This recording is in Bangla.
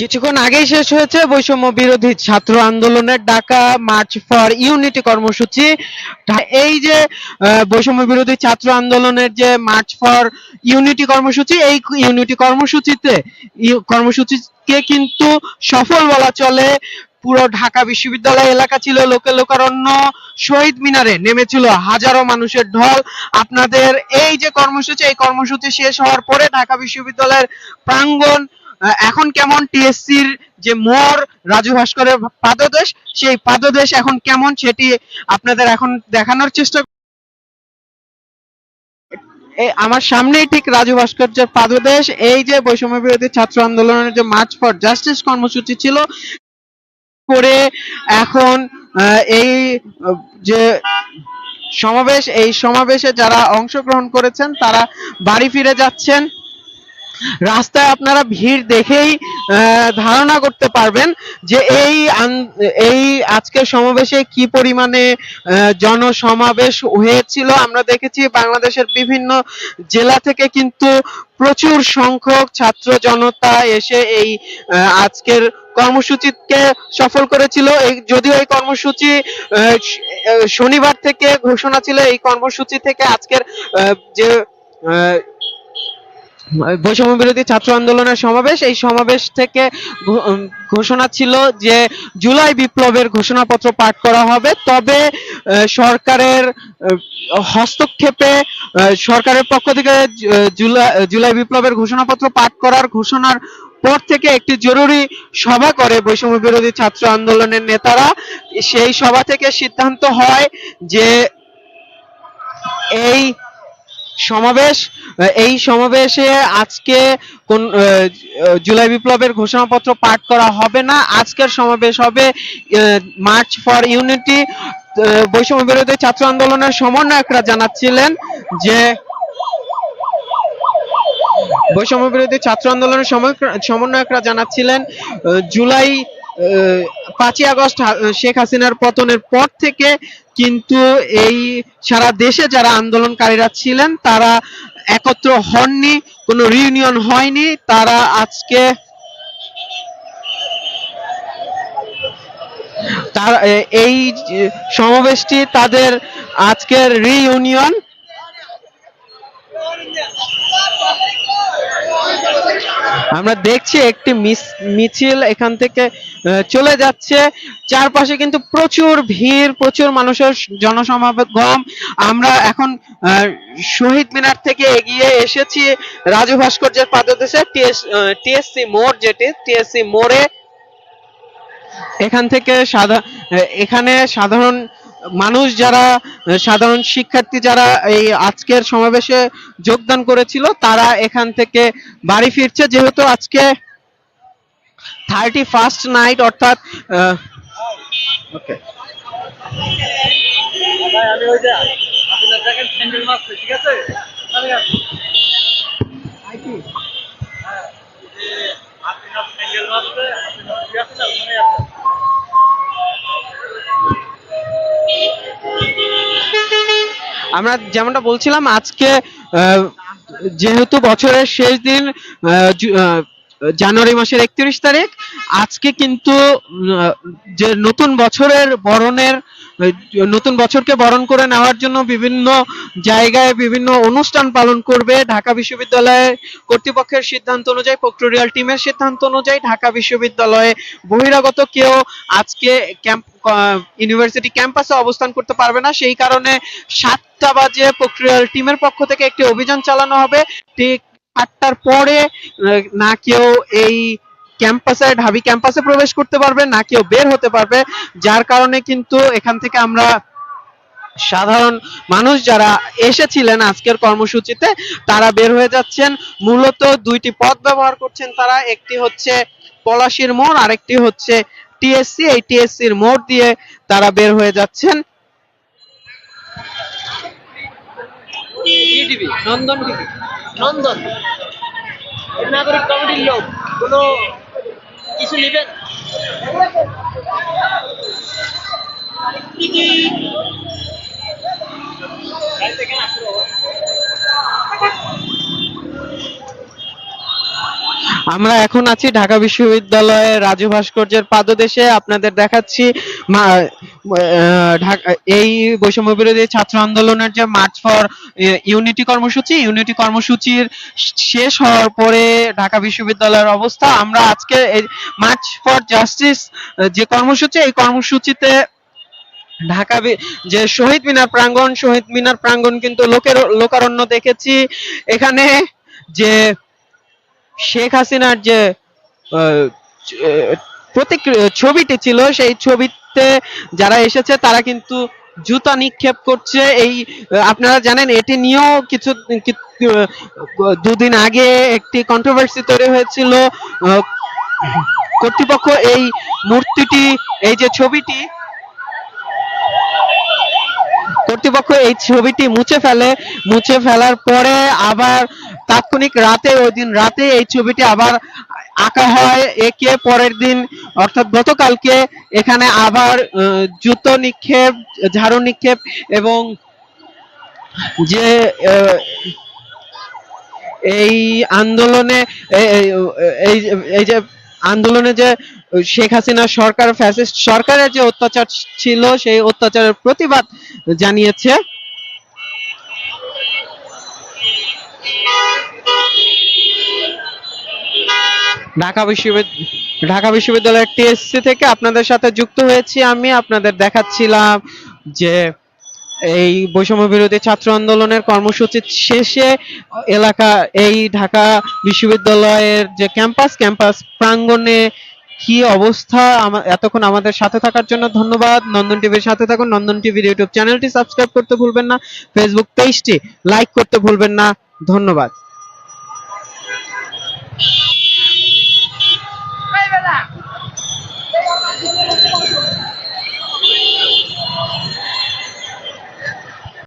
কিছুক্ষণ আগেই শেষ হয়েছে বৈষম্য বিরোধী ছাত্র আন্দোলনের ডাকা মার্চ ফর ইউনিটি কর্মসূচি। এই যে বৈষম্য বিরোধী ছাত্র আন্দোলনের যে মার্চ ফর ইউনিটি কর্মসূচি, এই ইউনিটি কর্মসূচিকে কিন্তু সফল বলা চলে। পুরো ঢাকা বিশ্ববিদ্যালয় এলাকা ছিল লোকে লোকারণ্য, শহীদ মিনারে নেমেছিল হাজারো মানুষের ঢল। আপনাদের এই যে কর্মসূচি, এই কর্মসূচি শেষ হওয়ার পরে ঢাকা বিশ্ববিদ্যালয়ের প্রাঙ্গণ এখন কেমন, টিএসসির যে মোড়, রাজু ভাস্করের পাদদেশ, সেই পাদদেশ এখন কেমন সেটি আপনাদের এখন দেখানোর চেষ্টা। আমার সামনেই ঠিক রাজু ভাস্কর্যের পাদদেশ। এই যে বৈষম্য বিরোধী ছাত্র আন্দোলনের যে মার্চ ফর জাস্টিস কর্মসূচি ছিল করে এখন এই যে সমাবেশ, এই সমাবেশে যারা অংশগ্রহণ করেছেন তারা বাড়ি ফিরে যাচ্ছেন। রাস্তায় আপনারা ভিড় দেখেই ধারণা করতে পারবেন যে এই আজকের সমাবেশে কি পরিমাণে জনসমাবেশ হয়েছিল। আমরা দেখেছি বাংলাদেশের বিভিন্ন জেলা থেকে কিন্তু প্রচুর সংখ্যক ছাত্র জনতা এসে এই আজকের কর্মসূচিকে সফল করেছিল। যদিও এই কর্মসূচি শনিবার থেকে ঘোষণা ছিল, এই কর্মসূচি থেকে আজকের যে বৈষম্য বিরোধী ছাত্র আন্দোলনের সমাবেশ, এই সমাবেশ থেকে ঘোষণা ছিল যে জুলাই বিপ্লবের ঘোষণাপত্র পাঠ করা হবে। তবে সরকারের হস্তক্ষেপে সরকারের পক্ষ থেকে জুলাই বিপ্লবের ঘোষণাপত্র পাঠ করার ঘোষণার পর থেকে একটি জরুরি সভা করে বৈষম্য বিরোধী ছাত্র আন্দোলনের নেতারা। সেই সভা থেকে সিদ্ধান্ত হয় যে এই সমাবেশে আজকে কোন জুলাই বিপ্লবের ঘোষণাপত্র পাঠ করা হবে না। আজকের সমাবেশ হবে মার্চ ফর ইউনিটি। বৈষম্য বিরোধী ছাত্র আন্দোলনের সমন্বয়করা জানাচ্ছিলেন যে বৈষম্য বিরোধী ছাত্র আন্দোলনের সমন্বয়করা জানাচ্ছিলেন জুলাই 5ই আগস্ট শেখ হাসিনার পতনের পর থেকে কিন্তু এই সারা দেশে যারা আন্দোলনকারীরা ছিলেন তারা একত্র হননি, কোনো রিউনিয়ন হয়নি। তারা আজকে এই সমাবেশটি তাদের আজকের রিইউনিয়ন। আমরা দেখছি একটি মিছিল এখান থেকে চলে যাচ্ছে। চারপাশে কিন্তু প্রচুর ভিড়, প্রচুর মানুষের জনসমাগম। আমরা এখন শহীদ মিনার থেকে এগিয়ে এসেছি রাজু ভাস্কর্যের পাদদেশে, টিএসসি মোড়, যেটি টিএসসি মোড়ে। এখান থেকে এখানে সাধারণ মানুষ যারা, সাধারণ শিক্ষার্থী যারা এই আজকের সমাবেশে যোগদান করেছিল তারা এখান থেকে বাড়ি ফিরছে, যেহেতু আজকে 31st নাইট, অর্থাৎ ওকে আমি ওই যে আপনার দেখেন স্যান্ডেল মাছ, ঠিক আছে আমি আছি আইটি হ্যাঁ এই আপনি স্যান্ডেল মাছ আপনি আছে না ওখানে আছে। আমরা যেমনটা বলছিলাম, আজকে যেহেতু বছরের শেষ দিন, জানুয়ারি মাসের 31 তারিখ, আজকে কিন্তু যে নতুন বছরকে বরণ করে নেওয়ার জন্য বিভিন্ন জায়গায় বিভিন্ন অনুষ্ঠান পালন করবে। ঢাকা বিশ্ববিদ্যালয়ের কর্তৃপক্ষের সিদ্ধান্ত অনুযায়ী, প্রক্টোরিয়াল টিমের সিদ্ধান্ত অনুযায়ী ঢাকা বিশ্ববিদ্যালয়ে বহিরাগত কেউ আজকে ইউনিভার্সিটি ক্যাম্পাসে অবস্থান করতে পারবে না। সেই কারণে 7টা বাজে প্রক্টোরিয়াল টিমের পক্ষ থেকে একটি অভিযান চালানো হবে। ঠিক 8টার পরে না কেউ এই ঢাবি ক্যাম্পাসে প্রবেশ করতে পারবে, না কেউ বের হতে পারবে। যার কারণে কিন্তু এখান থেকে আমরা সাধারণ মানুষ যারা এসেছিলেন আজকের কর্মসূচিতে তারা বের হয়ে যাচ্ছেন। মূলত দুইটি পথ ব্যবহার করছেন তারা, একটি হচ্ছে পলাশীর মোড়, আরেকটি হচ্ছে টিএসসি। এই টিএসসির মোড় দিয়ে তারা বের হয়ে যাচ্ছেন। নন্দন নাগরিক কমিটির লোক কোনো কিছু নেবেন? আমরা এখন আছি ঢাকা বিশ্ববিদ্যালয়ের রাজু ভাস্কর্যের পাদদেশে। আপনাদের দেখাচ্ছি এই বৈষম্য বিরোধী ছাত্র আন্দোলনের যে মার্চ ফর ইউনিটি কর্মসূচির শেষ হওয়ার পরে ঢাকা বিশ্ববিদ্যালয়ের অবস্থা। আমরা আজকে এই মার্চ ফর জাস্টিস যে কর্মসূচি, এই কর্মসূচিতে যে শহীদ মিনার প্রাঙ্গণ কিন্তু লোকারণ্য দেখেছি। এখানে যে শেখ হাসিনার যে আহ, প্রতীক ছবিটি ছিল, সেই ছবিতে যারা এসেছে তারা কিন্তু জুতা নিক্ষেপ করছে। এই আপনারা জানেন এটি নিয়েও দুদিন আগে একটি কন্ট্রোভার্সি তৈরি হয়েছিল। আহ, কর্তৃপক্ষ এই মূর্তিটি, এই যে ছবিটি, কর্তৃপক্ষ এই ছবিটি মুছে ফেলার পরে আবার তাৎক্ষণিক রাতে, ওই দিন রাতে এই ছবিটি আবার আঁকা হয়। একে পরের দিন অর্থাৎ গতকালকে এখানে আবার জুতো নিক্ষেপ, ঝাড়ু নিক্ষেপ এবং যে এই আন্দোলনে এই এই যে আন্দোলনে যে শেখ হাসিনা সরকার, ফ্যাসিস্ট সরকারের যে অত্যাচার ছিল, সেই অত্যাচারের প্রতিবাদ জানিয়েছে। ঢাকা বিশ্ববিদ্যালয়ের টিএসসি থেকে আপনাদের সাথে যুক্ত হয়েছি আমি। আপনাদের দেখাচ্ছিলাম যে এই বৈষম্য বিরোধী ছাত্র আন্দোলনের কর্মসূচি শেষে এই ঢাকা বিশ্ববিদ্যালয়ের যে ক্যাম্পাস প্রাঙ্গণে কি অবস্থা। এতক্ষণ আমাদের সাথে থাকার জন্য ধন্যবাদ। নন্দন টিভির সাথে থাকুন। নন্দন টিভির ইউটিউব চ্যানেলটি সাবস্ক্রাইব করতে ভুলবেন না, ফেসবুক পেজটি লাইক করতে ভুলবেন না। ধন্যবাদ।